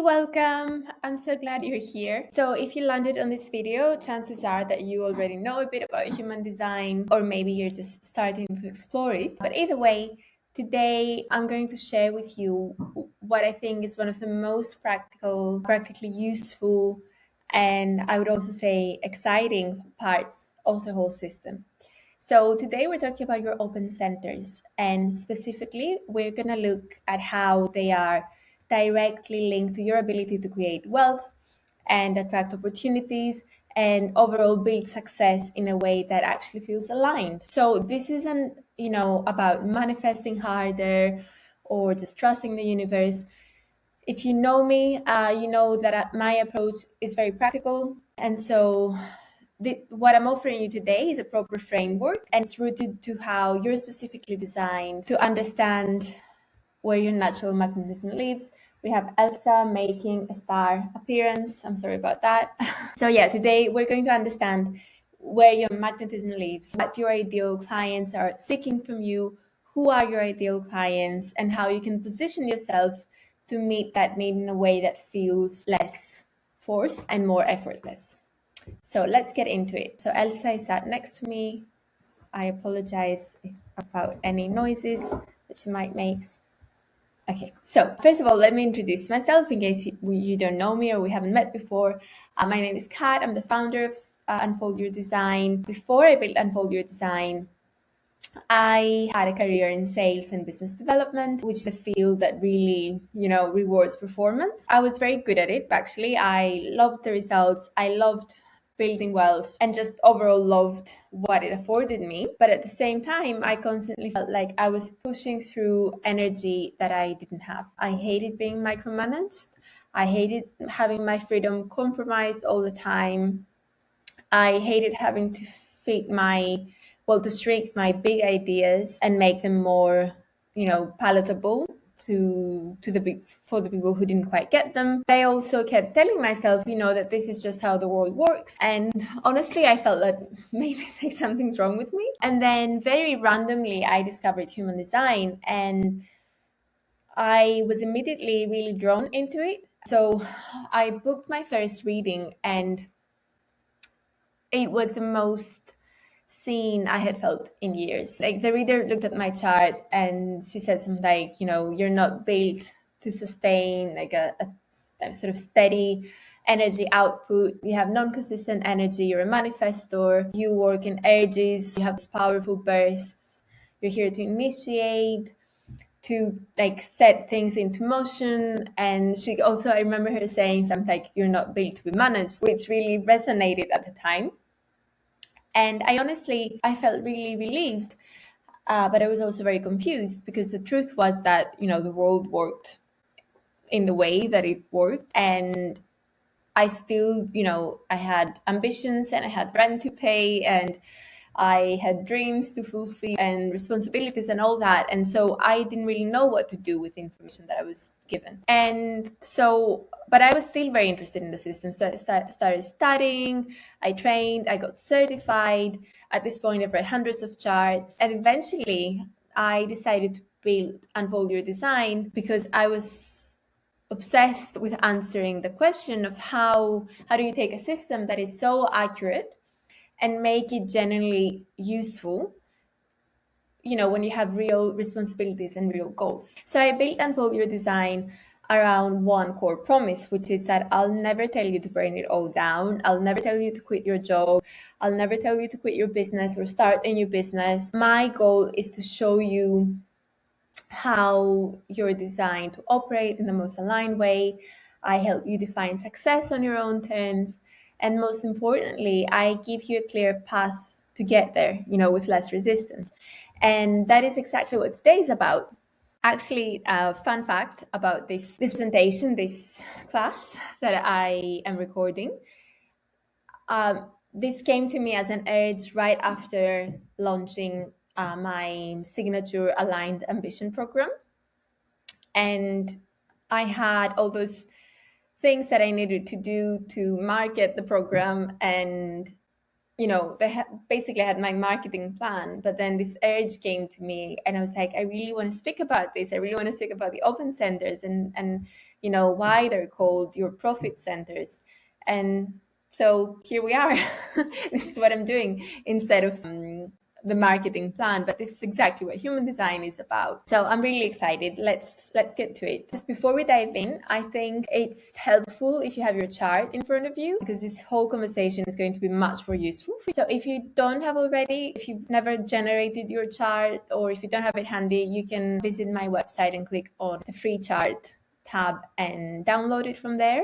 welcome. I'm so glad you're here. So if you landed on this video, chances are that you already know a bit about human design, or maybe you're just starting to explore it. But either way, today I'm going to share with you what I think is one of the most practically useful, and I would also say exciting parts of the whole system. So today we're talking about your open centers, and specifically we're going to look at how they are directly linked to your ability to create wealth and attract opportunities and overall build success in a way that actually feels aligned. So this isn't, about manifesting harder or just trusting the universe. If you know me, you know that my approach is very practical. And so what I'm offering you today is a proper framework, and it's rooted to how you're specifically designed to understand where your natural magnetism lives. We have Elsa making a star appearance. I'm sorry about that. So yeah, today we're going to understand where your magnetism lives, what your ideal clients are seeking from you, who are your ideal clients, and how you can position yourself to meet that need in a way that feels less forced and more effortless. So let's get into it. So Elsa is sat next to me. I apologize about any noises that she might make. Okay, so first of all, let me introduce myself in case you don't know me or we haven't met before. My name is Kat. I'm the founder of Unfold Your Design. Before I built Unfold Your Design, I had a career in sales and business development, which is a field that really, rewards performance. I was very good at it, actually. I loved the results. I loved building wealth and just overall loved what it afforded me. But at the same time, I constantly felt like I was pushing through energy that I didn't have. I hated being micromanaged. I hated having my freedom compromised all the time. I hated having to to shrink my big ideas and make them more, palatable for the people who didn't quite get them. I also kept telling myself, that this is just how the world works. And honestly, I felt that maybe something's wrong with me. And then very randomly, I discovered human design, and I was immediately really drawn into it. So I booked my first reading, and it was the most seen I had felt in years. Like, the reader looked at my chart and she said something like, you're not built to sustain like a sort of steady energy output. You have non-consistent energy. You're a manifestor. You work in urges. You have powerful bursts. You're here to initiate, to set things into motion. And she also, I remember her saying something like, you're not built to be managed, which really resonated at the time. And I felt really relieved, but I was also very confused, because the truth was that, the world worked in the way that it worked. And I still, I had ambitions and I had rent to pay and I had dreams to fulfill and responsibilities and all that. And so I didn't really know what to do with the information that I was given. And so, but I was still very interested in the system. So I started studying, I trained, I got certified. At this point, I've read hundreds of charts. And eventually, I decided to build Unfold Your Design, because I was obsessed with answering the question of how do you take a system that is so accurate and make it genuinely useful, when you have real responsibilities and real goals. So I built Unfold Your Design around one core promise, which is that I'll never tell you to burn it all down. I'll never tell you to quit your job. I'll never tell you to quit your business or start a new business. My goal is to show you how you're designed to operate in the most aligned way. I help you define success on your own terms. And most importantly, I give you a clear path to get there, with less resistance. And that is exactly what today is about. Actually, a fun fact about this presentation, this class that I am recording. This came to me as an urge right after launching my signature Aligned Ambition program. And I had all those things that I needed to do to market the program, and basically I had my marketing plan. But then this urge came to me, and I was like, I really want to speak about this. I really want to speak about the open centers and why they're called your profit centers. And so here we are. This is what I'm doing instead of the marketing plan, but this is exactly what human design is about. So I'm really excited. Let's get to it. Just before we dive in, I think it's helpful if you have your chart in front of you, because this whole conversation is going to be much more useful. So if you don't have already, if you've never generated your chart, or if you don't have it handy, you can visit my website and click on the free chart tab and download it from there.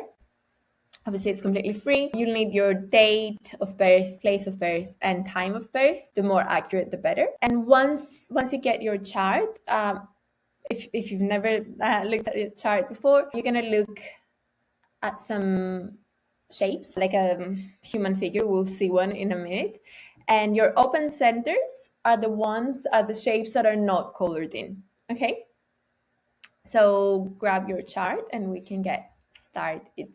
Obviously, it's completely free. You'll need your date of birth, place of birth, and time of birth. The more accurate, the better. And once you get your chart, if you've never looked at your chart before, you're gonna look at some shapes, like a human figure. We'll see one in a minute. And your open centers are the shapes that are not colored in. Okay. So grab your chart and we can get started.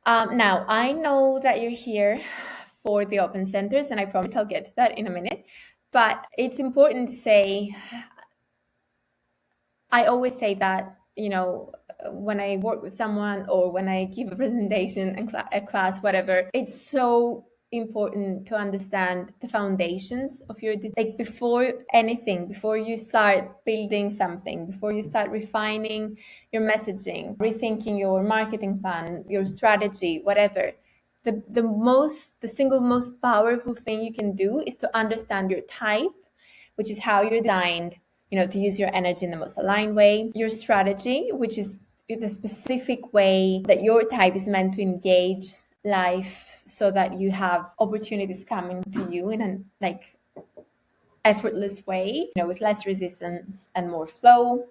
Now, I know that you're here for the open centers, and I promise I'll get to that in a minute. But it's important to say, I always say that, when I work with someone or when I give a presentation, a class, whatever, it's so important to understand the foundations of your design. Like before anything, before you start building something, before you start refining your messaging, rethinking your marketing plan, your strategy, whatever, the single most powerful thing you can do is to understand your type, which is how you're designed, to use your energy in the most aligned way, your strategy, which is the specific way that your type is meant to engage life so that you have opportunities coming to you in an effortless way, with less resistance and more flow.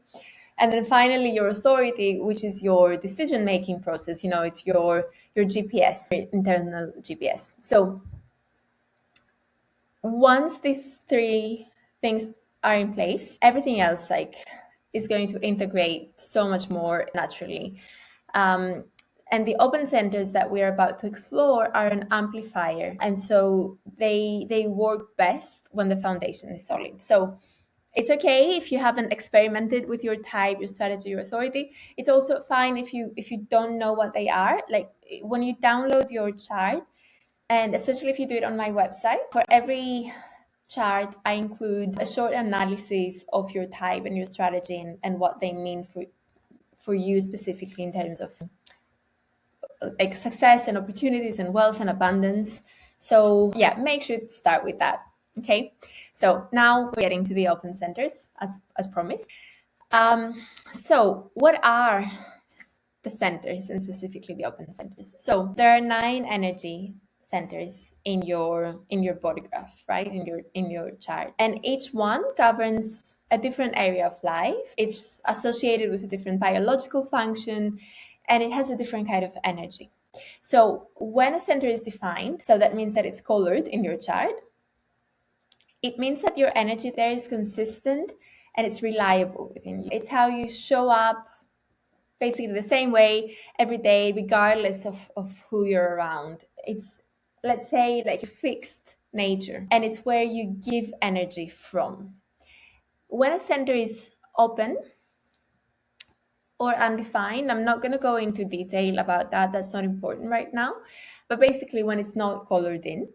And then finally, your authority, which is your decision-making process. It's your GPS, your internal GPS. So once these three things are in place, everything else is going to integrate so much more naturally. And the open centers that we're about to explore are an amplifier. And so they work best when the foundation is solid. So it's okay if you haven't experimented with your type, your strategy, your authority. It's also fine if you don't know what they are. Like when you download your chart, and especially if you do it on my website, for every chart, I include a short analysis of your type and your strategy and what they mean for you specifically in terms of success and opportunities and wealth and abundance. So yeah, make sure to start with that. Okay. So now we're getting to the open centers as promised. So what are the centers, and specifically the open centers? So there are 9 energy centers in your body graph, right? In your chart, and each one governs a different area of life. It's associated with a different biological function, and it has a different kind of energy. So when a center is defined, so that means that it's colored in your chart, it means that your energy there is consistent and it's reliable within you. It's how you show up basically the same way every day, regardless of who you're around. It's, let's say, like a fixed nature, and it's where you give energy from. When a center is open or undefined, I'm not going to go into detail about that. That's not important right now. But basically, when it's not colored in,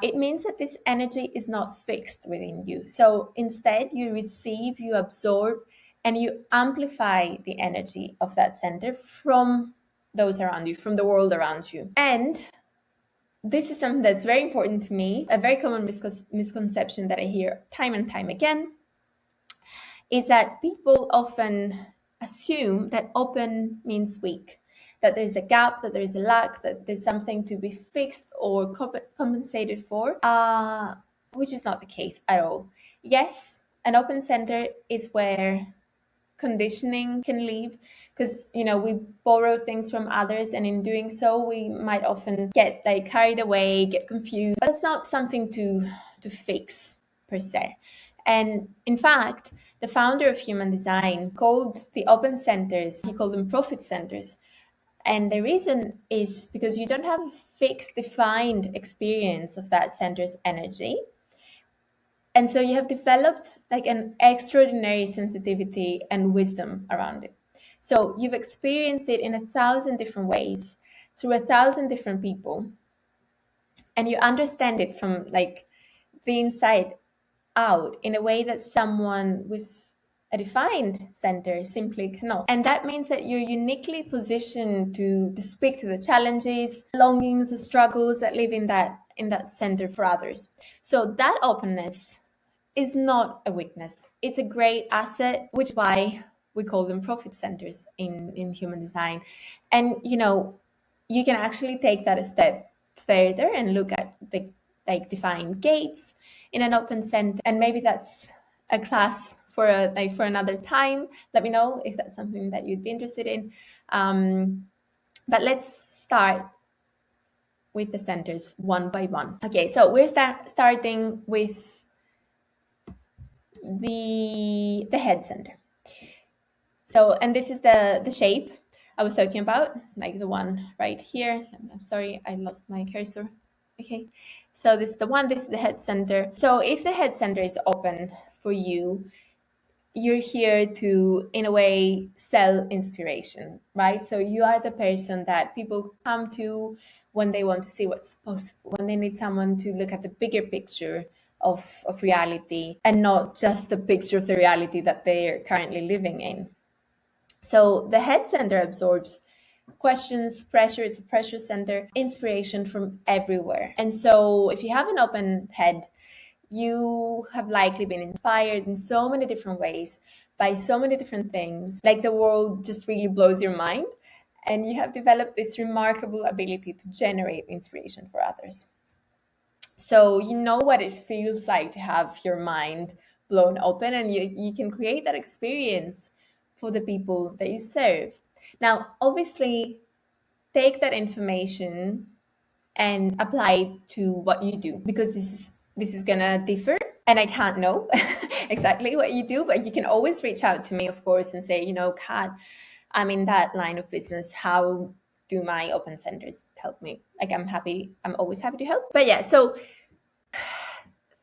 it means that this energy is not fixed within you. So instead, you receive, you absorb, and you amplify the energy of that center from those around you, from the world around you. And this is something that's very important to me. A very common misconception that I hear time and time again is that people often assume that open means weak, that there's a gap, that there's a lack, that there's something to be fixed or compensated for, which is not the case at all. Yes, an open center is where conditioning can live, because we borrow things from others, and in doing so we might often get carried away, get confused. That's not something to fix per se. And in fact, the founder of human design called the open centers, he called them profit centers. And the reason is because you don't have a fixed, defined experience of that center's energy. And so you have developed an extraordinary sensitivity and wisdom around it. So you've experienced it in 1,000 different ways through 1,000 different people, and you understand it from like the inside out in a way that someone with a defined center simply cannot. And that means that you're uniquely positioned to speak to the challenges, longings, the struggles that live in that center for others. So that openness is not a weakness. It's a great asset, which is why we call them profit centers in human design. And you can actually take that a step further and look at the like defined gates in an open center. And maybe that's a class for for another time. Let me know if that's something that you'd be interested in. But let's start with the centers one by one. Okay, so we're starting with the head center. So, and this is the shape I was talking about, like the one right here. I'm sorry, I lost my cursor. Okay, so this is the one, this is the head center. So if the head center is open for you, you're here to, in a way, sell inspiration, right? So you are the person that people come to when they want to see what's possible, when they need someone to look at the bigger picture of reality and not just the picture of the reality that they're currently living in. So the head center absorbs questions, pressure, it's a pressure center, inspiration from everywhere. And so if you have an open head, you have likely been inspired in so many different ways by so many different things. Like the world just really blows your mind, and you have developed this remarkable ability to generate inspiration for others. So you know what it feels like to have your mind blown open, and you can create that experience for the people that you serve. Now, obviously, take that information and apply it to what you do, because this is gonna differ, and I can't know exactly what you do, but you can always reach out to me, of course, and say, Kat, I'm in that line of business. How do my open centers help me? Like, I'm always happy to help. But yeah, so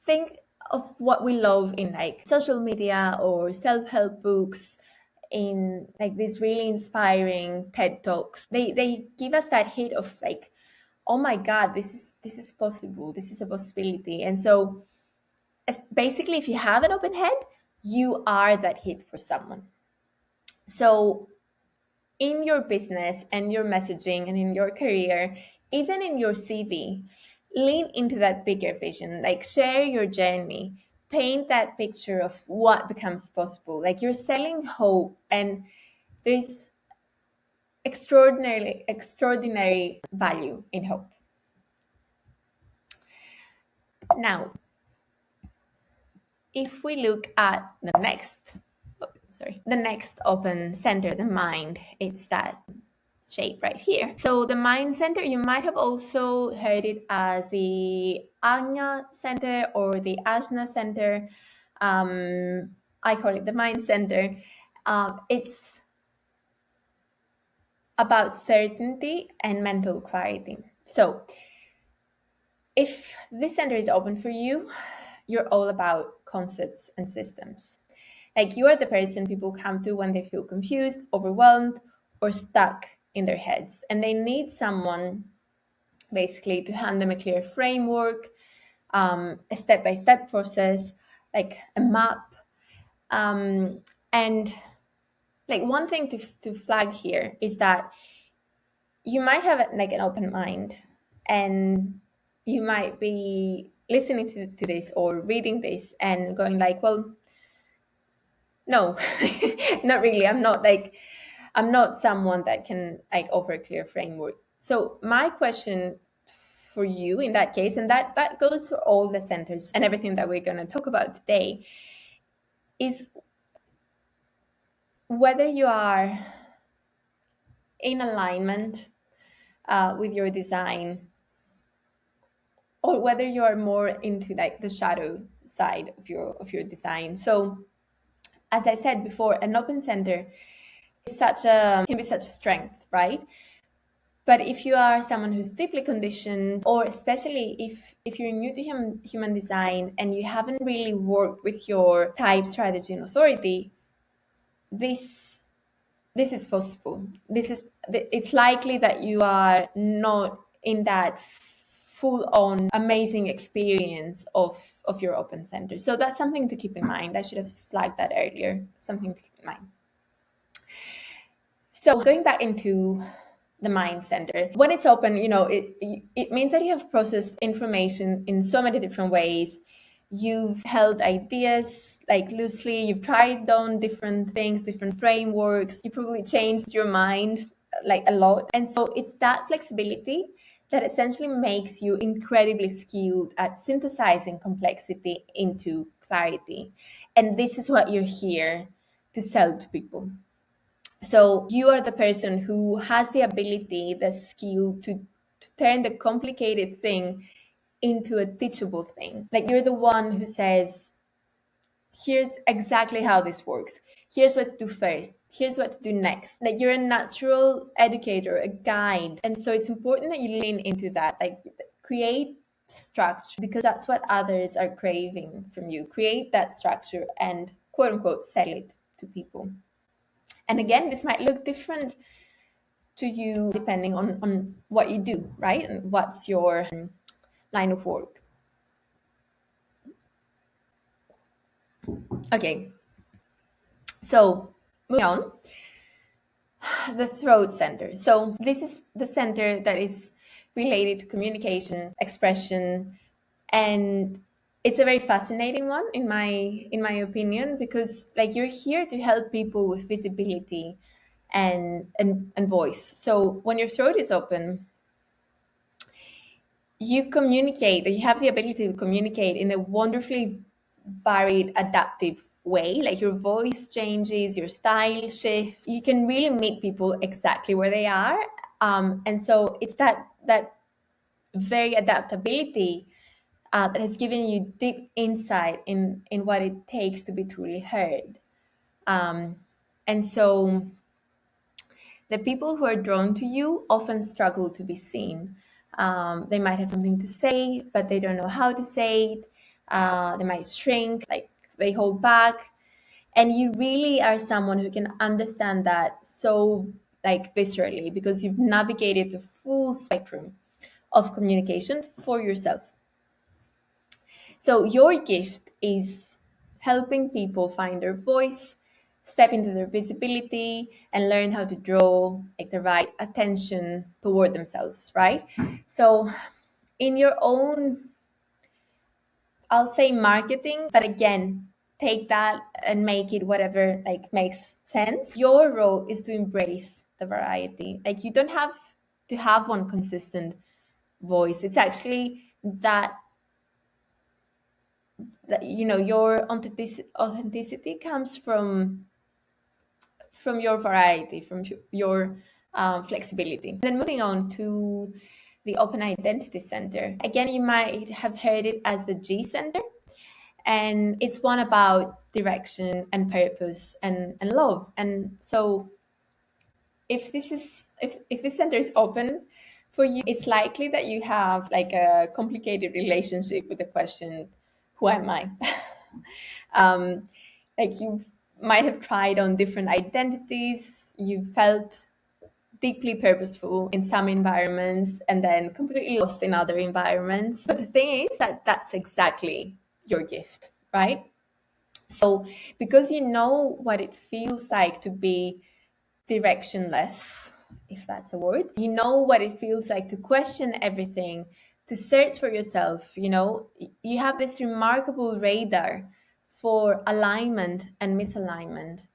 think of what we love in like social media or self-help books, in like these really inspiring TED Talks. They give us that hit of like, oh my God, this is possible. This is a possibility. And so basically, if you have an open head, you are that hit for someone. So in your business and your messaging and in your career, even in your CV, lean into that bigger vision, like share your journey, paint that picture of what becomes possible. Like you're selling hope, and there's extraordinary value in hope. Now, if we look at the next open center, the mind, it's that shape right here. So the mind center, you might have also heard it as the Ajna center or the Ajna center. I call it the mind center. It's about certainty and mental clarity. So if this center is open for you, you're all about concepts and systems. Like you are the person people come to when they feel confused, overwhelmed, or stuck in their heads. And they need someone basically to hand them a clear framework, a step-by-step process, like a map. And like one thing to flag here is that you might have like an open mind, and you might be listening to this or reading this and going like, well, no, not really. I'm not someone that can like offer a clear framework. So my question for you in that case, and that goes for all the centers and everything that we're going to talk about today, is whether you are in alignment with your design, or whether you are more into like the shadow side of your design. So as I said before, an open center is can be such a strength, right? But if you are someone who's deeply conditioned, or especially if you're new to human design and you haven't really worked with your type, strategy, and authority, this this is possible. It's likely that you are not in that full on amazing experience of your open center. So that's something to keep in mind. I should have flagged that earlier. Something to keep in mind. So going back into the mind center, when it's open, it means that you have processed information in so many different ways. You've held ideas like loosely, you've tried on different things, different frameworks, you probably changed your mind like a lot. And so it's that flexibility that essentially makes you incredibly skilled at synthesizing complexity into clarity. And this is what you're here to sell to people. So you are the person who has the ability, the skill to turn the complicated thing into a teachable thing. Like you're the one who says, here's exactly how this works. Here's what to do first. Here's what to do next. Like you're a natural educator, a guide. And so it's important that you lean into that. Like create structure, because that's what others are craving from you. Create that structure and quote unquote sell it to people. And again, this might look different to you depending on what you do, right? And what's your line of work. Okay, so moving on, the throat center. So this is the center that is related to communication, expression, and it's a very fascinating one in my opinion, because like you're here to help people with visibility and voice. So when your throat is open, you communicate, you have the ability to communicate in a wonderfully varied, adaptive way. Like your voice changes, your style shifts. You can really meet people exactly where they are. And so it's that very adaptability that has given you deep insight in what it takes to be truly heard. And so the people who are drawn to you often struggle to be seen. They might have something to say, but they don't know how to say it. They might shrink, like they hold back. And you really are someone who can understand that so like viscerally, because you've navigated the full spectrum of communication for yourself. So your gift is helping people find their voice, step into their visibility, and learn how to draw like the right attention toward themselves, right? So in your own, I'll say marketing, but again, take that and make it whatever like makes sense. Your role is to embrace the variety. Like you don't have to have one consistent voice. It's actually that your authenticity comes from your variety, from your flexibility. Then moving on to the Open Identity Center. Again, you might have heard it as the G Center, and it's one about direction and purpose and love. And so if this center is open for you, it's likely that you have like a complicated relationship with the question, who am I? Like you might have tried on different identities, you felt deeply purposeful in some environments and then completely lost in other environments. But the thing is that that's exactly your gift, right? So because you know what it feels like to be directionless, if that's a word, you know what it feels like to question everything, to search for yourself, you have this remarkable radar for alignment and misalignment,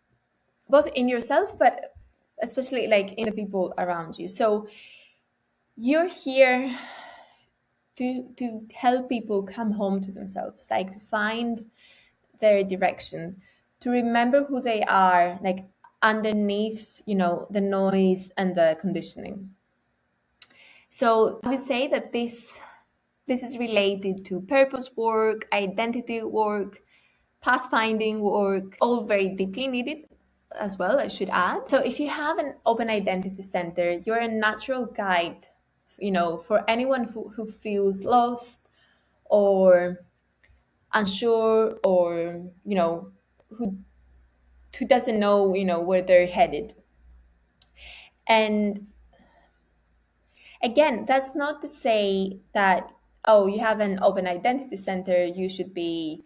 both in yourself, but especially like in the people around you. So you're here to help people come home to themselves, like to find their direction, to remember who they are, like underneath, the noise and the conditioning. So I would say that this is related to purpose work, identity work, pathfinding work, all very deeply needed as well, I should add. So if you have an open identity center, you're a natural guide, for anyone who feels lost or unsure, or, who doesn't know, where they're headed. And again, that's not to say that, oh, you have an open identity center, you should be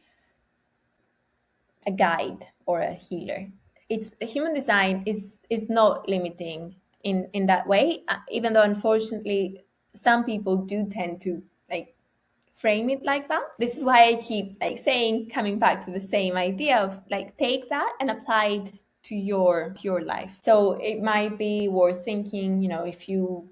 a guide or a healer. It's human design is not limiting in that way, even though unfortunately some people do tend to like frame it like that. This is why I keep like saying, coming back to the same idea of like, take that and apply it to your life. So it might be worth thinking, you know, if you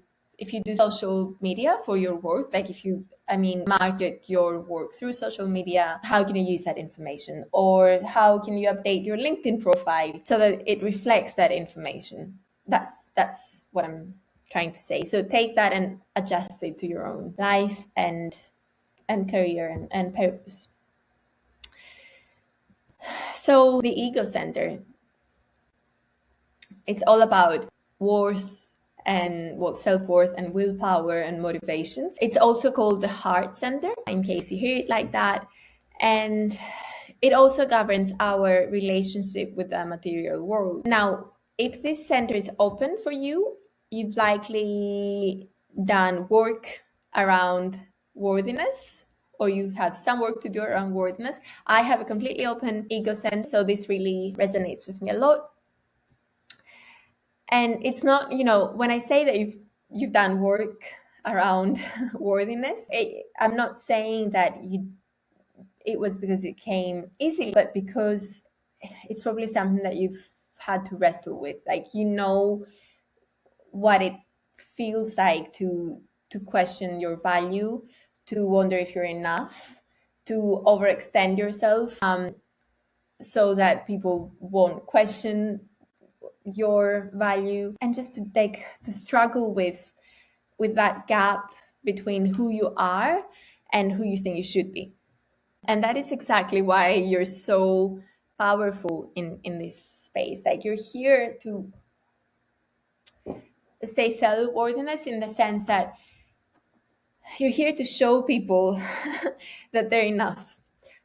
do social media for your work, like if you, I mean, market your work through social media, how can you use that information? Or how can you update your LinkedIn profile so that it reflects that information? That's what I'm trying to say. So take that and adjust it to your own life and career and purpose. So the ego center, it's all about worth and self-worth and willpower and motivation. It's also called the heart center, in case you hear it like that. And it also governs our relationship with the material world. Now, if this center is open for you, you've likely done work around worthiness, or you have some work to do around worthiness. I have a completely open ego center, so this really resonates with me a lot. And it's not, you know, when I say that you've done work around worthiness, I'm not saying that it was because it came easily, but because it's probably something that you've had to wrestle with. Like, you know what it feels like to question your value, to wonder if you're enough, to overextend yourself, so that people won't question your value, and just to like to struggle with that gap between who you are and who you think you should be. And that is exactly why you're so powerful in this space. Like, you're here to say self-worthiness in the sense that you're here to show people that they're enough,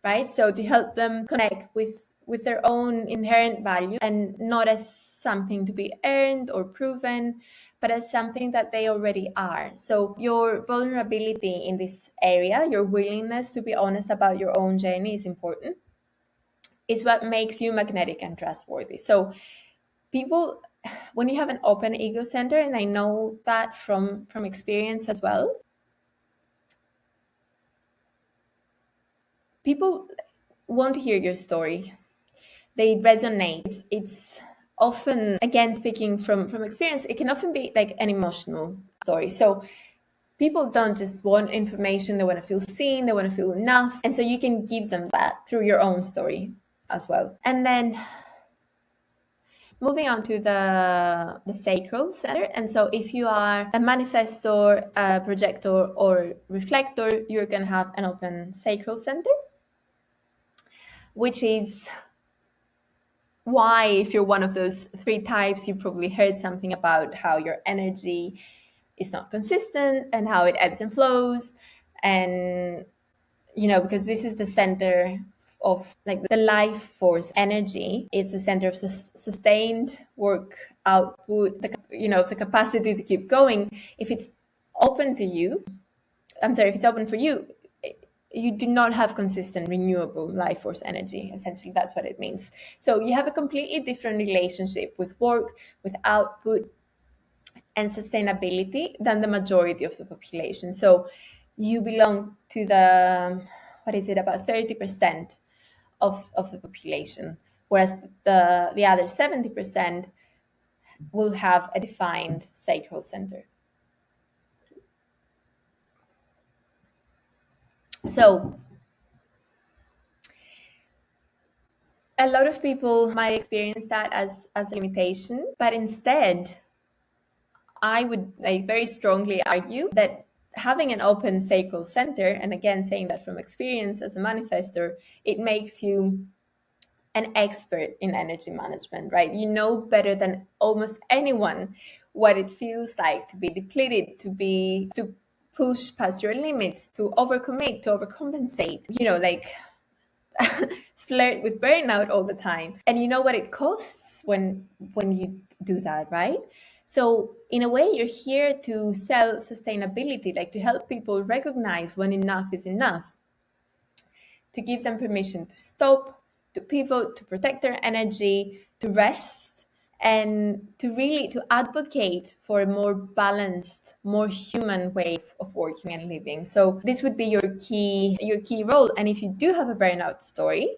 right? So to help them connect with their own inherent value, and not as something to be earned or proven, but as something that they already are. So your vulnerability in this area, your willingness to be honest about your own journey, is important. It's what makes you magnetic and trustworthy. So people, when you have an open ego center, and I know that from experience as well, people want to hear your story. They resonate. It's often, again, speaking from experience, it can often be like an emotional story. So people don't just want information, they want to feel seen, they want to feel enough. And so you can give them that through your own story as well. And then moving on to the sacral center. And so if you are a manifestor, a projector, or reflector, you're going to have an open sacral center, which is why, if you're one of those three types, you probably heard something about how your energy is not consistent and how it ebbs and flows. And, you know, because this is the center of like the life force energy. It's the center of sustained work output, the capacity to keep going. If it's open to you, if it's open for you, you do not have consistent renewable life force energy. Essentially, that's what it means. So you have a completely different relationship with work, with output and sustainability than the majority of the population. So you belong to the, about 30% of the population, whereas the other 70% will have a defined sacral center. So a lot of people might experience that as a limitation, but instead, I would very strongly argue that having an open sacral center, and again, saying that from experience as a manifestor, it makes you an expert in energy management, right? You know better than almost anyone what it feels like to be depleted, to push past your limits, to overcommit, to overcompensate, flirt with burnout all the time. And you know what it costs when you do that, right? So in a way, you're here to sell sustainability, like to help people recognize when enough is enough, to give them permission to stop, to pivot, to protect their energy, to rest, and to really to advocate for a more balanced, more human way of working and living. So this would be your key role. And if you do have a burnout story,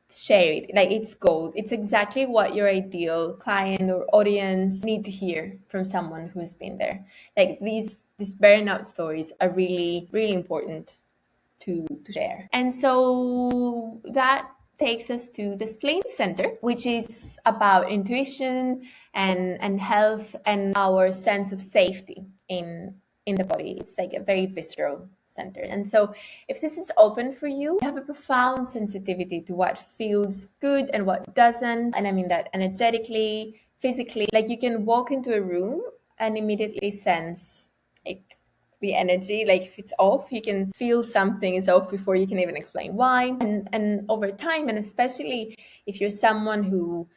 share it. Like, it's gold. It's exactly what your ideal client or audience need to hear from someone who's been there. Like, these burnout stories are really, really important to share. And so that takes us to the Spleen Center, which is about intuition and health and our sense of safety in the body. It's like a very visceral center. And so if this is open for you, you have a profound sensitivity to what feels good and what doesn't. And I mean that energetically, physically, like you can walk into a room and immediately sense like the energy. Like if it's off, you can feel something is off before you can even explain why. And over time, and especially if you're someone who,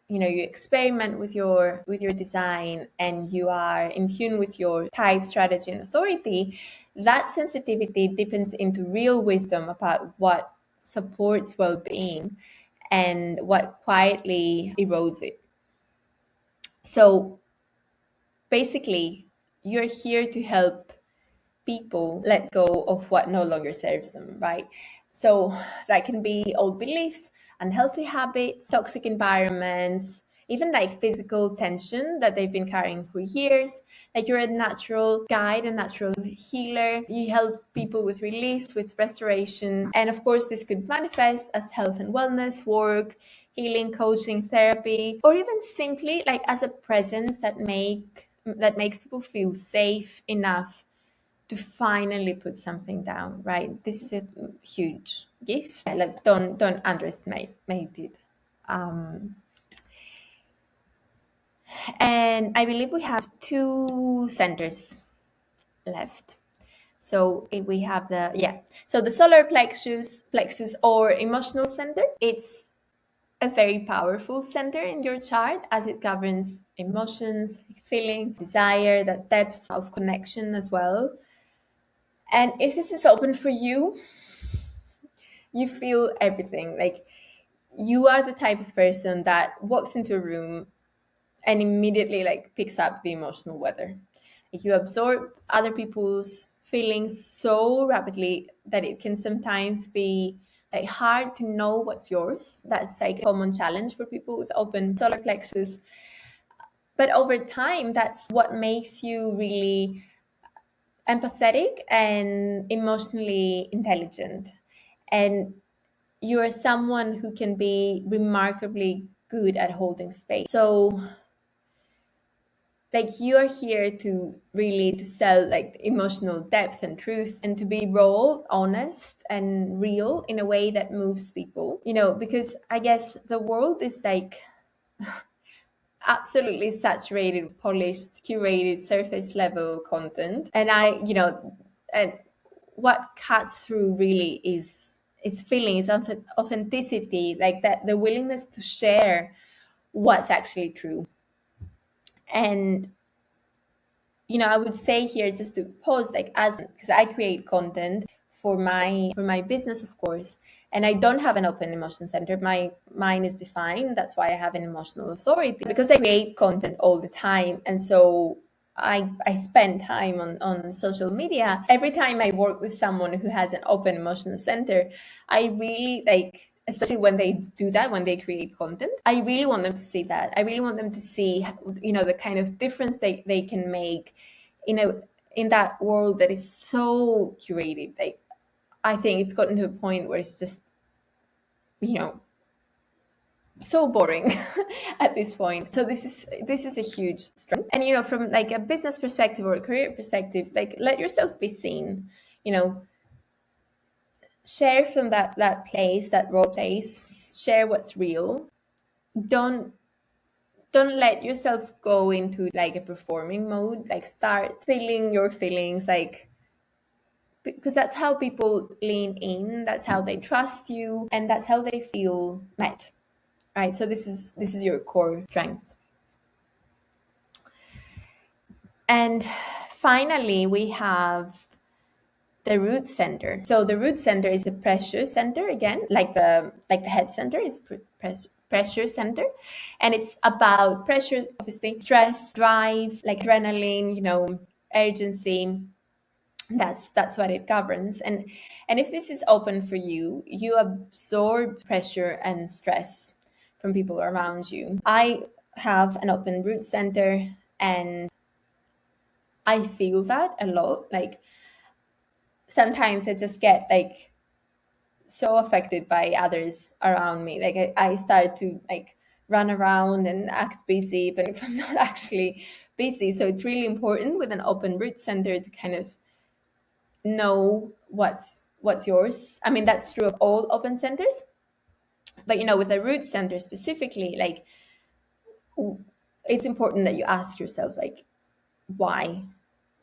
you know, you experiment with your design and you are in tune with your type, strategy, and authority, that sensitivity deepens into real wisdom about what supports well-being and what quietly erodes it. So basically, you're here to help people let go of what no longer serves them, right? So that can be old beliefs, unhealthy habits, toxic environments, even like physical tension that they've been carrying for years. Like, you're a natural guide, a natural healer. You help people with release, with restoration. And of course, this could manifest as health and wellness work, healing, coaching, therapy, or even simply like as a presence that makes people feel safe enough to finally put something down, right? This is a huge gift. Like, don't underestimate it. And I believe we have 2 centers left. So if we have so the solar plexus or emotional center, it's a very powerful center in your chart as it governs emotions, feeling, desire, that depth of connection as well. And if this is open for you, you feel everything. Like, you are the type of person that walks into a room and immediately like picks up the emotional weather. Like, you absorb other people's feelings so rapidly that it can sometimes be like hard to know what's yours. That's like a common challenge for people with open solar plexus. But over time, that's what makes you really empathetic and emotionally intelligent. And you are someone who can be remarkably good at holding space. So like, you are here to really to sell like emotional depth and truth, and to be raw, honest, and real in a way that moves people, you know, because I guess the world is like absolutely saturated, polished, curated, surface level content. And and what cuts through really is feelings, authenticity, like that, the willingness to share what's actually true. And I would say here, just to pause, like, as because I create content for my business, of course, and I don't have an open emotion center. Mine is defined. That's why I have an emotional authority, because I create content all the time. And so I spend time on social media. Every time I work with someone who has an open emotional center, I really like, especially when they do that, when they create content, I really want them to see that. I really want them to see, the kind of difference they can make in that world that is so curated. Like, I think it's gotten to a point where it's just, so boring at this point. So this is a huge strength. And from like a business perspective or a career perspective, like, let yourself be seen. Share from that place, that raw place. Share what's real. Don't let yourself go into like a performing mode. Like, start feeling your feelings, like, because that's how people lean in, that's how they trust you, and that's how they feel met. Right? So this is your core strength. And finally, we have the root center. So the root center is the pressure center again, like the head center is pressure center, and it's about pressure, obviously, stress, drive, like adrenaline, urgency. That's what it governs. And if this is open for you, you absorb pressure and stress from people around you. I have an open root center, and I feel that a lot. Like sometimes I just get like so affected by others around me. Like I start to like run around and act busy, even if I'm not actually busy. So it's really important with an open root center to kind of know what's yours. I mean, that's true of all open centers, but with a root center specifically, like it's important that you ask yourself, like, why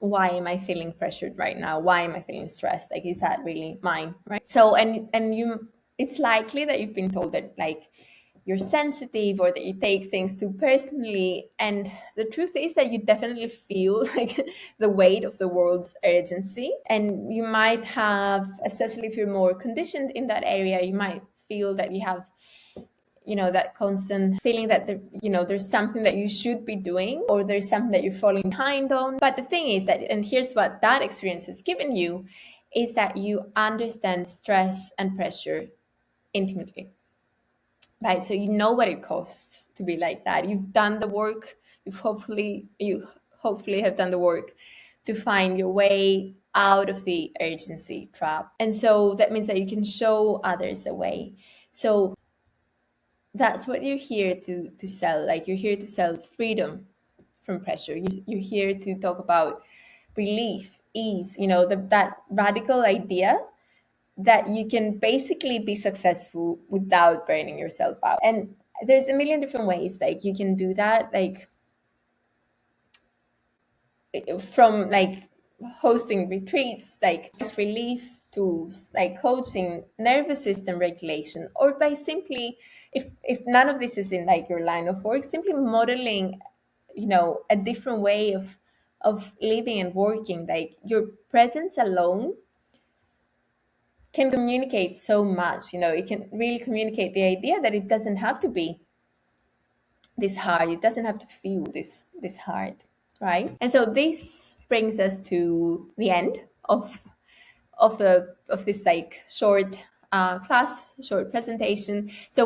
am I feeling pressured right now? Why am I feeling stressed? Like, is that really mine, right? So it's likely that you've been told that like you're sensitive or that you take things too personally, and the truth is that you definitely feel like the weight of the world's urgency, and you might have, especially if you're more conditioned in that area, you might feel that you have that constant feeling that there's something that you should be doing, or there's something that you're falling behind on. But the thing is that, and here's what that experience has given you, is that you understand stress and pressure intimately, right? So you know what it costs to be like that. You've done the work. You hopefully have done the work to find your way out of the urgency trap, and so that means that you can show others the way. So that's what you're here to sell. Like, you're here to sell freedom from pressure. You're here to talk about relief, ease, that radical idea that you can basically be successful without burning yourself out. And there's a million different ways like you can do that, like from like hosting retreats, like stress relief tools, like coaching, nervous system regulation, or by simply, if none of this is in like your line of work, simply modeling a different way of living and working. Like, your presence alone can communicate so much. It can really communicate the idea that it doesn't have to be this hard, it doesn't have to feel this hard, right? And so this brings us to the end of this like short short presentation. So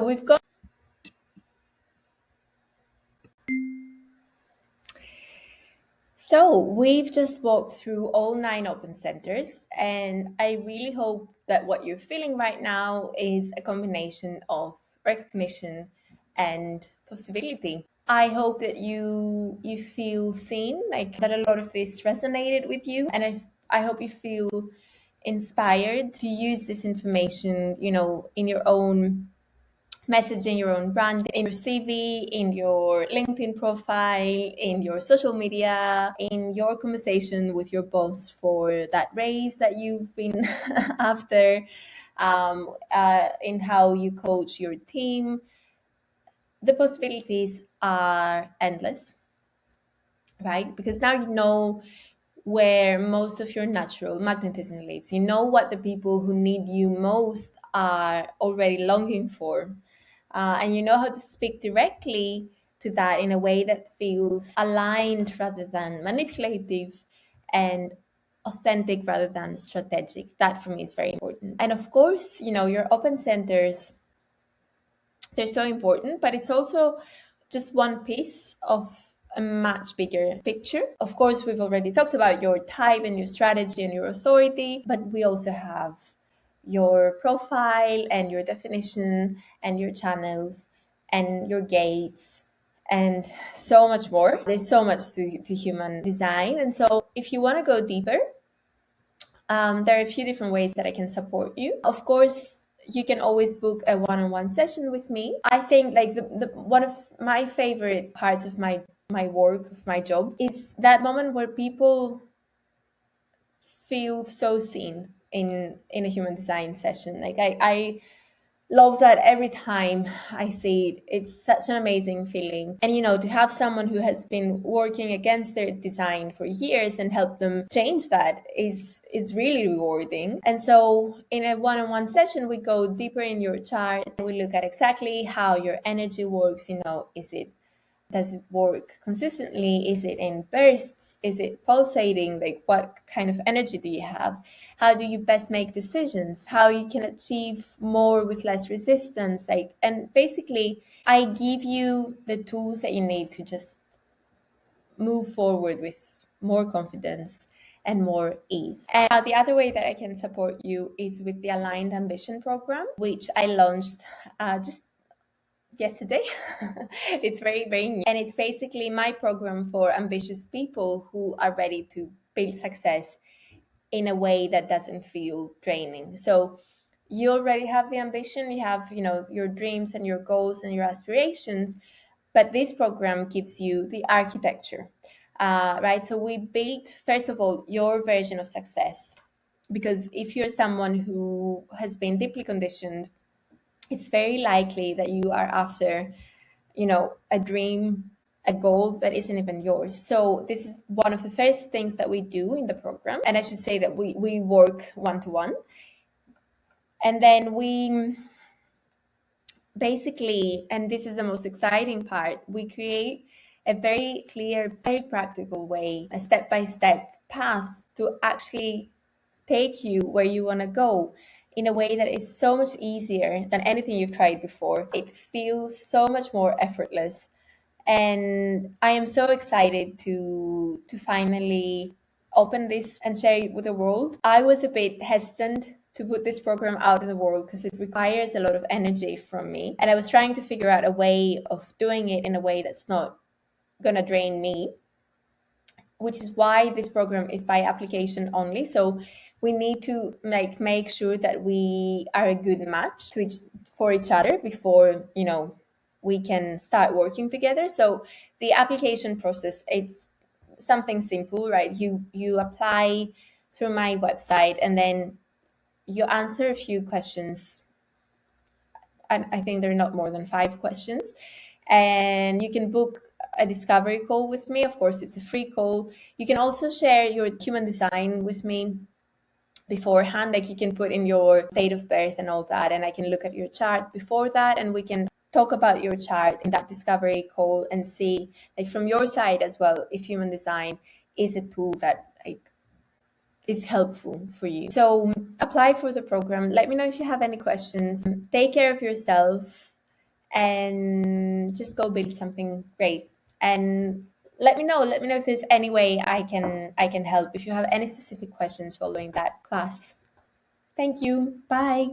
we've just walked through all 9 open centers, and I really hope that what you're feeling right now is a combination of recognition and possibility. I hope that you feel seen, like that a lot of this resonated with you, and I hope you feel inspired to use this information, in your own messaging, your own brand, in your CV, in your LinkedIn profile, in your social media, in your conversation with your boss for that raise that you've been after, in how you coach your team. The possibilities are endless, right? Because now you know where most of your natural magnetism lives. You know what the people who need you most are already longing for. And you know how to speak directly to that in a way that feels aligned rather than manipulative, and authentic rather than strategic. That for me is very important. And of course, your open centers, they're so important, but it's also just one piece of a much bigger picture. Of course, we've already talked about your type and your strategy and your authority, but we also have your profile and your definition and your channels and your gates and so much more. There's so much to human design. And so if you want to go deeper, there are a few different ways that I can support you. Of course, you can always book a one-on-one session with me. I think like the one of my favorite parts of my work, of my job, is that moment where people feel so seen in a human design session. Like I love that every time I see it. It's such an amazing feeling. And to have someone who has been working against their design for years and help them change that is really rewarding. And so in a one-on-one session, we go deeper in your chart and we look at exactly how your energy works. Does it work consistently? Is it in bursts? Is it pulsating? Like, what kind of energy do you have? How do you best make decisions? How you can achieve more with less resistance? And basically, I give you the tools that you need to just move forward with more confidence and more ease. And the other way that I can support you is with the Aligned Ambition program, which I launched just yesterday. It's very, very new. And it's basically my program for ambitious people who are ready to build success in a way that doesn't feel draining. So you already have the ambition, you have, your dreams and your goals and your aspirations, but this program gives you the architecture, right? So we built, first of all, your version of success. Because if you're someone who has been deeply conditioned, it's very likely that you are after a dream, a goal that isn't even yours. So this is one of the first things that we do in the program. And I should say that we work one-to-one. And then we basically, and this is the most exciting part, we create a very clear, very practical way, a step-by-step path to actually take you where you want to go in a way that is so much easier than anything you've tried before. It feels so much more effortless. And I am so excited to finally open this and share it with the world. I was a bit hesitant to put this program out in the world because it requires a lot of energy from me. And I was trying to figure out a way of doing it in a way that's not going to drain me, which is why this program is by application only. So we need to make sure that we are a good match for each other before we can start working together. So the application process, it's something simple, right? You apply through my website and then you answer a few questions. I think there are not more than 5 questions, and you can book a discovery call with me. Of course, it's a free call. You can also share your human design with me beforehand. Like, you can put in your date of birth and all that, and I can look at your chart before that, and we can talk about your chart in that discovery call and see, like, from your side as well, if human design is a tool that is helpful for you. So apply for the program. Let me know if you have any questions. Take care of yourself and just go build something great. And let me know if there's any way I can help if you have any specific questions following that class. Thank you. Bye.